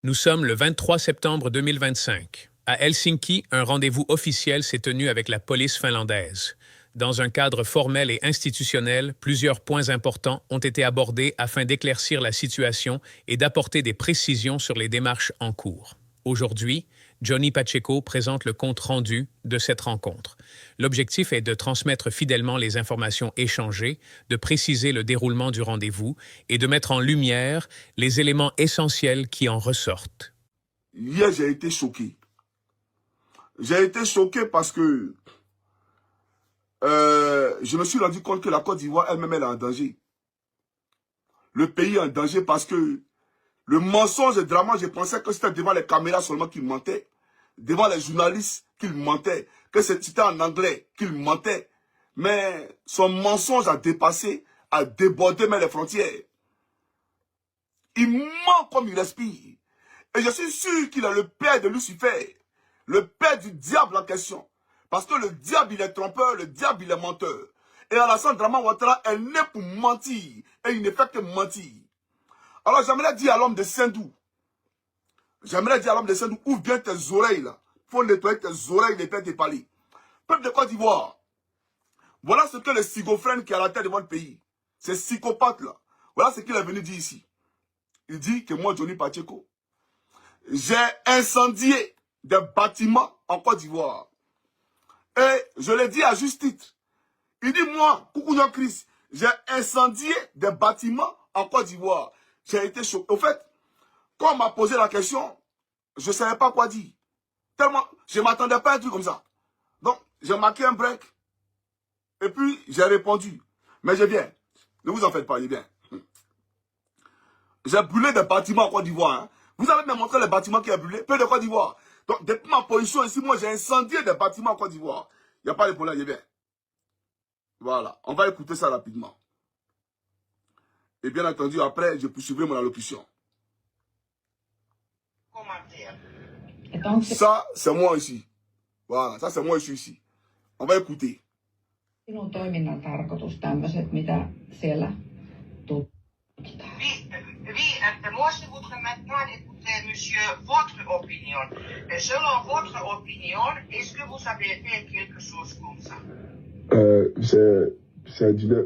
Nous sommes le 23 septembre 2025. À Helsinki, un rendez-vous officiel s'est tenu avec la police finlandaise. Dans un cadre formel et institutionnel, plusieurs points importants ont été abordés afin d'éclaircir la situation et d'apporter des précisions sur les démarches en cours. Aujourd'hui, Johnny Pacheco présente le compte-rendu de cette rencontre. L'objectif est de transmettre fidèlement les informations échangées, de préciser le déroulement du rendez-vous et de mettre en lumière les éléments essentiels qui en ressortent. Hier, j'ai été choqué. J'ai été choqué parce que je me suis rendu compte que la Côte d'Ivoire elle-même elle est en danger. Le pays est en danger parce que le mensonge et le drama, je pensais que c'était devant les caméras seulement qu'il mentait, devant les journalistes qu'il mentait, que c'était en anglais qu'il mentait. Mais son mensonge a dépassé, a débordé même les frontières. Il ment comme il respire. Et je suis sûr qu'il est le père de Lucifer, le père du diable en question. Parce que le diable, il est trompeur, le diable, il est menteur. Et Alassane Draman Ouattara est né pour mentir. Et il ne fait que mentir. Alors j'aimerais dire à l'homme de Sendou, ouvre bien tes oreilles là. Il faut nettoyer tes oreilles et tes palais. Peuple de Côte d'Ivoire, voilà ce que le schizophrène qui est à la tête de votre pays, ces psychopathes là, voilà ce qu'il est venu dire ici. Il dit que moi, Johnny Pacheco, j'ai incendié des bâtiments en Côte d'Ivoire. Et je l'ai dit à juste titre. Il dit, moi, Koukounian Chris, j'ai incendié des bâtiments en Côte d'Ivoire. J'ai été choqué. Au fait, quand on m'a posé la question, je ne savais pas quoi dire. Tellement, je ne m'attendais pas à un truc comme ça. Donc, j'ai marqué un break. Et puis, j'ai répondu. Mais je viens. Ne vous en faites pas, je viens. J'ai brûlé des bâtiments en Côte d'Ivoire. Hein. Vous avez même montré les bâtiments qui ont brûlé. Peu de Côte d'Ivoire. Donc, depuis ma position ici, moi, j'ai incendié des bâtiments en Côte d'Ivoire. Il n'y a pas de problème, je viens. Voilà. On va écouter ça rapidement. Et bien entendu, après, je poursuivrai mon allocution. Ça, c'est moi ici. Voilà, ça, c'est moi ici. On va écouter. Sinun toiminnan tarkoitus tämmöiset, mitä siellä tutkitaan? Moi, je voudrais maintenant écouter, monsieur, votre opinion. Selon votre opinion, est-ce que vous avez fait quelque chose comme ça?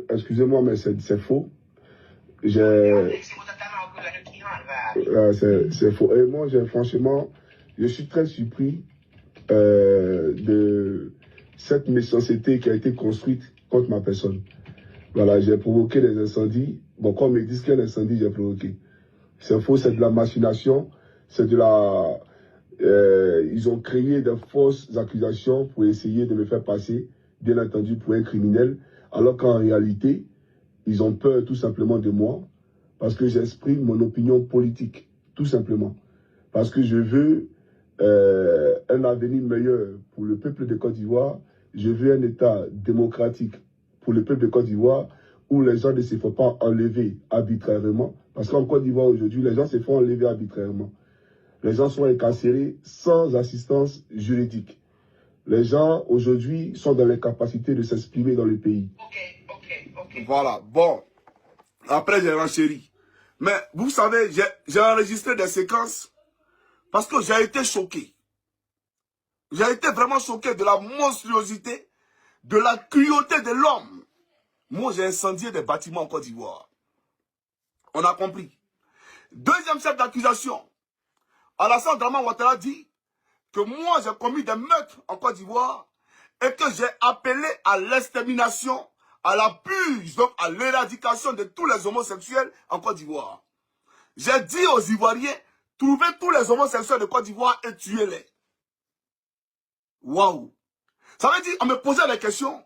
Excusez-moi, mais c'est faux. C'est faux. Et moi, franchement, je suis très surpris de cette méchanceté qui a été construite contre ma personne. Voilà, j'ai provoqué des incendies. Bon, quand on me dit quel incendie j'ai provoqué, c'est faux, c'est de la machination, c'est de la... ils ont créé de fausses accusations pour essayer de me faire passer, bien entendu, pour un criminel, alors qu'en réalité, ils ont peur tout simplement de moi, parce que j'exprime mon opinion politique, tout simplement. Parce que je veux un avenir meilleur pour le peuple de Côte d'Ivoire, je veux un État démocratique pour le peuple de Côte d'Ivoire, où les gens ne se font pas enlever arbitrairement. Parce qu'en Côte d'Ivoire aujourd'hui, les gens se font enlever arbitrairement. Les gens sont incarcérés sans assistance juridique. Les gens aujourd'hui sont dans l'incapacité de s'exprimer dans le pays. Ok. Voilà, bon. Après, j'ai renchéri. Mais vous savez, j'ai enregistré des séquences parce que j'ai été choqué. J'ai été vraiment choqué de la monstruosité, de la cruauté de l'homme. Moi, j'ai incendié des bâtiments en Côte d'Ivoire. On a compris. Deuxième chef d'accusation. Alassane Draman Ouattara dit que moi, j'ai commis des meurtres en Côte d'Ivoire et que j'ai appelé à l'extermination, à la purge, donc à l'éradication de tous les homosexuels en Côte d'Ivoire. J'ai dit aux Ivoiriens, trouvez tous les homosexuels de Côte d'Ivoire et tuez-les. Waouh! Ça veut dire, on me posait des questions.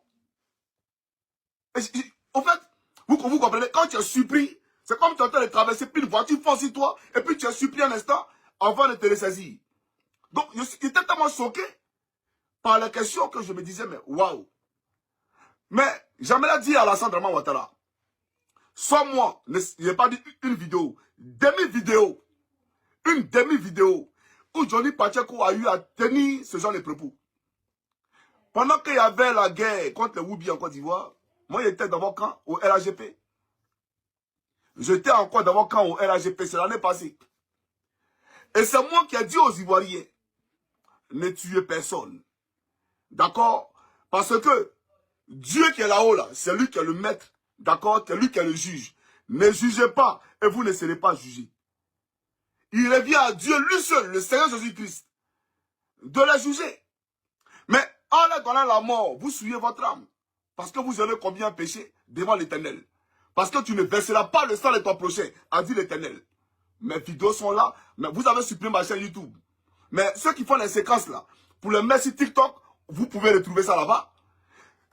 En fait, vous comprenez, quand tu es surpris, c'est comme tu es en train de traverser, puis une voiture fonce sur toi, et puis tu es surpris un instant avant de te ressaisir. Donc, j'étais tellement choqué par les questions que je me disais, mais waouh! Mais j'aimerais dire à Alassane Draman Ouattara, soit moi, je n'ai pas dit une vidéo, demi-vidéo, une demi-vidéo, où Johnny Pacheco a eu à tenir ce genre de propos. Pendant qu'il y avait la guerre contre les Woubi en Côte d'Ivoire, moi j'étais dans mon camp au RAGP. J'étais encore dans mon camp au RAGP, c'est l'année passée. Et c'est moi qui ai dit aux Ivoiriens, ne tuez personne. D'accord? Parce que Dieu qui est là-haut, là, c'est lui qui est le maître. D'accord? C'est lui qui est le juge. Ne jugez pas et vous ne serez pas jugés. Il revient à Dieu lui seul, le Seigneur Jésus-Christ, de les juger. Mais en leur donnant la mort, vous souillez votre âme. Parce que vous aurez combien péché devant l'Éternel. Parce que tu ne verseras pas le sang de ton prochain, a dit l'Éternel. Mes vidéos sont là, mais vous avez supprimé ma chaîne YouTube. Mais ceux qui font les séquences là, pour le mettre sur TikTok, vous pouvez retrouver ça là-bas.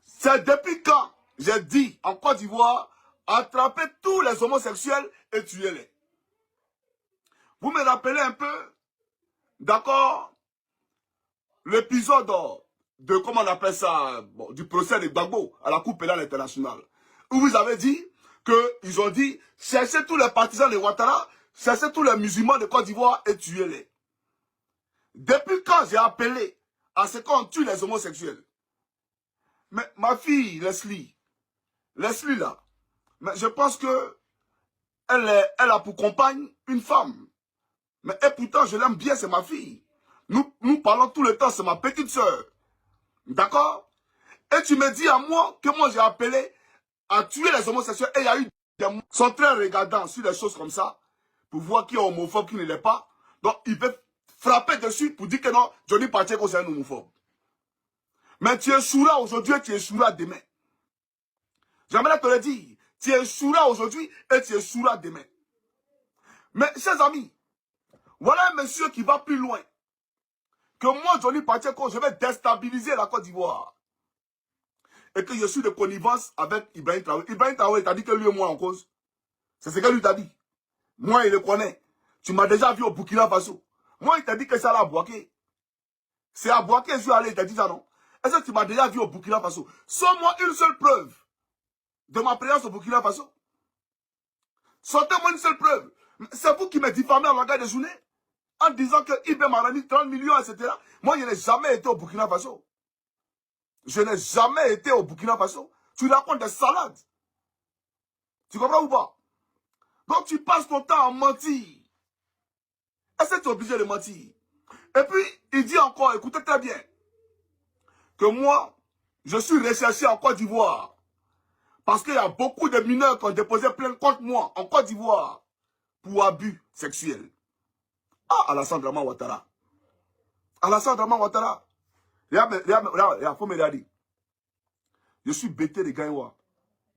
C'est depuis quand j'ai dit en Côte d'Ivoire, attrapez tous les homosexuels et tuez-les. Vous me rappelez un peu, d'accord, l'épisode de, comment on appelle ça, bon, du procès de Gbagbo à la Cour pénale internationale, où vous avez dit qu'ils ont dit, cherchez tous les partisans de Ouattara, cherchez tous les musulmans de Côte d'Ivoire et tuez-les. Depuis quand j'ai appelé à ce qu'on tue les homosexuels? Mais ma fille, Leslie là, mais je pense que elle a pour compagne une femme. Mais et pourtant, je l'aime bien, c'est ma fille. Nous parlons tout le temps, c'est ma petite soeur. D'accord? Et tu me dis à moi que moi j'ai appelé à tuer les homosexuels. Et il y a eu des gens qui sont très regardants sur des choses comme ça, pour voir qui est homophobe, qui ne l'est pas. Donc ils peuvent frapper dessus pour dire que non, Johnny Pacheco c'est un homophobe. Mais tu échoueras aujourd'hui et tu échoueras demain. J'aimerais te le dire. Tu échoueras aujourd'hui et tu échoueras demain. Mais chers amis, voilà un monsieur qui va plus loin. Que moi, Johnny Pacheco, je vais déstabiliser la Côte d'Ivoire. Et que je suis de connivence avec Ibrahim Traoré. Ibrahim Traoré t'a dit que lui et moi en cause. C'est ce que lui t'a dit. Moi, il le connaît. Tu m'as déjà vu au Burkina Faso. Moi, il t'a dit que c'est à Bouaké. C'est à Bouaké, je suis allé, il t'a dit ça, non? Est-ce que tu m'as déjà vu au Burkina Faso? Sors-moi une seule preuve de ma présence au Burkina Faso. Sortez-moi une seule preuve. C'est vous qui me diffamez en langage de journée en disant que Ibn m'a rendu 30 millions, etc. Moi, je n'ai jamais été au Burkina Faso. Je n'ai jamais été au Burkina Faso. Tu racontes des salades. Tu comprends ou pas? Donc, tu passes ton temps à mentir. Est-ce que tu es obligé de mentir? Et puis, il dit encore, écoutez très bien, que moi, je suis recherché en Côte d'Ivoire. Parce qu'il y a beaucoup de mineurs qui ont déposé plainte contre moi en Côte d'Ivoire pour abus sexuels. Ah, Alassane Draman Ouattara. Alassane Draman Ouattara. Regarde, faut me regarder. Je suis bêté de Gaïwa.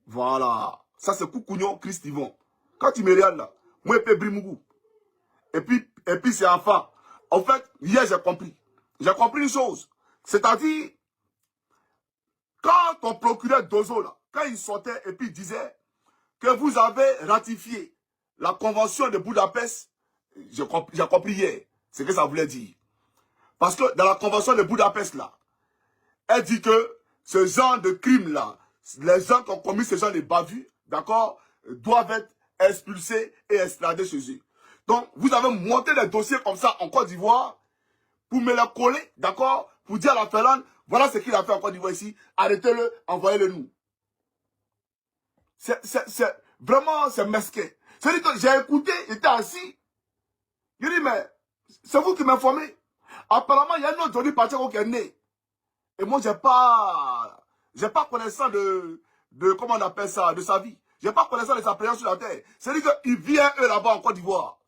Voilà. Ça, c'est Koukounion, Christ Yvon. Quand tu me regardes là, moi, je peux Brimougou. Et puis c'est enfin. En fait, hier, j'ai compris. J'ai compris une chose. C'est-à-dire, quand ton procureur Dozo, là, quand il sortait et puis il disait que vous avez ratifié la convention de Budapest, j'ai compris hier ce que ça voulait dire. Parce que dans la convention de Budapest, là, elle dit que ce genre de crime-là, les gens qui ont commis ce genre de bavures, d'accord, doivent être expulsés et extradés chez eux. Donc, vous avez monté des dossiers comme ça en Côte d'Ivoire pour me les coller, d'accord, pour dire à la Finlande, voilà ce qu'il a fait en Côte d'Ivoire ici, arrêtez-le, envoyez-le nous. Vraiment, c'est mesquin. C'est-à-dire que j'ai écouté, j'étais assis, je dis, mais c'est vous qui m'informez. Apparemment, il y a un autre Johnny Pacheco qui est né. Et moi, j'ai pas connaissance de comment on appelle ça, de sa vie. J'ai pas connaissance de sa présence sur la terre. C'est-à-dire qu'il vient, eux, là-bas en Côte d'Ivoire.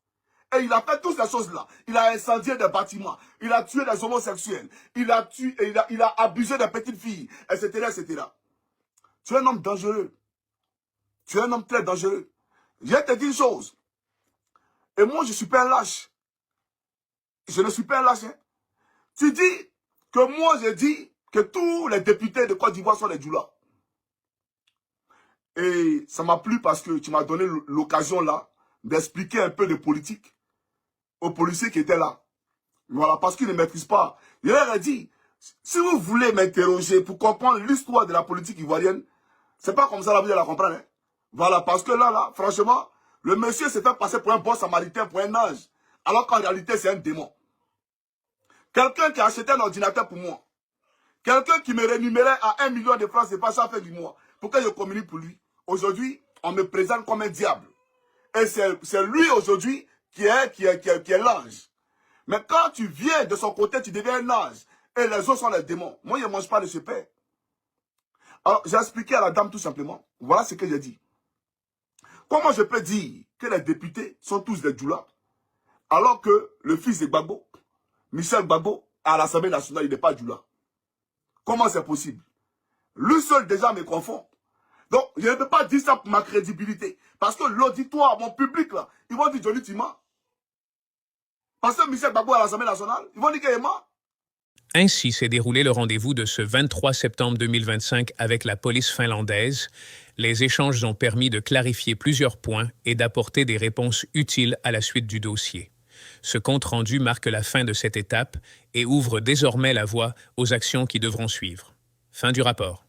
Et il a fait toutes ces choses-là. Il a incendié des bâtiments. Il a tué des homosexuels. Il a abusé des petites filles, etc., etc. Tu es un homme dangereux. Tu es un homme très dangereux. Je vais te dire une chose. Et moi, je ne suis pas un lâche. Je ne suis pas un lâche. Hein. Tu dis que moi, j'ai dit que tous les députés de Côte d'Ivoire sont des djoulas. Et ça m'a plu parce que tu m'as donné l'occasion là d'expliquer un peu de politique aux policiers qui étaient là. Voilà, parce qu'ils ne maîtrisent pas. Je leur ai dit, si vous voulez m'interroger pour comprendre l'histoire de la politique ivoirienne, c'est pas comme ça là, vous allez la comprendre. Hein. Voilà, parce que là, franchement, le monsieur s'est fait passer pour un bon samaritain, pour un ange, alors qu'en réalité, c'est un démon. Quelqu'un qui a acheté un ordinateur pour moi, quelqu'un qui me rémunérait à 1 million de francs, c'est pas ça à fin du mois, pour que je communique pour lui. Aujourd'hui, on me présente comme un diable. Et c'est lui aujourd'hui qui est l'ange. Mais quand tu viens de son côté, tu deviens un ange. Et les autres sont les démons. Moi, je ne mange pas de ce père. Alors, j'ai expliqué à la dame tout simplement. Voilà ce que j'ai dit. Comment je peux dire que les députés sont tous des djoulas, alors que le fils de Gbagbo, Michel Gbagbo, à l'Assemblée nationale, il n'est pas djoula? Comment c'est possible? Lui seul déjà me confond. Donc, je ne peux pas dire ça pour ma crédibilité. Parce que l'auditoire, mon public, là, ils vont dire Johnny Tima. Parce que Michel Gbagbo à l'Assemblée nationale, ils vont dire qu'il est mort. Ainsi s'est déroulé le rendez-vous de ce 23 septembre 2025 avec la police finlandaise. Les échanges ont permis de clarifier plusieurs points et d'apporter des réponses utiles à la suite du dossier. Ce compte-rendu marque la fin de cette étape et ouvre désormais la voie aux actions qui devront suivre. Fin du rapport.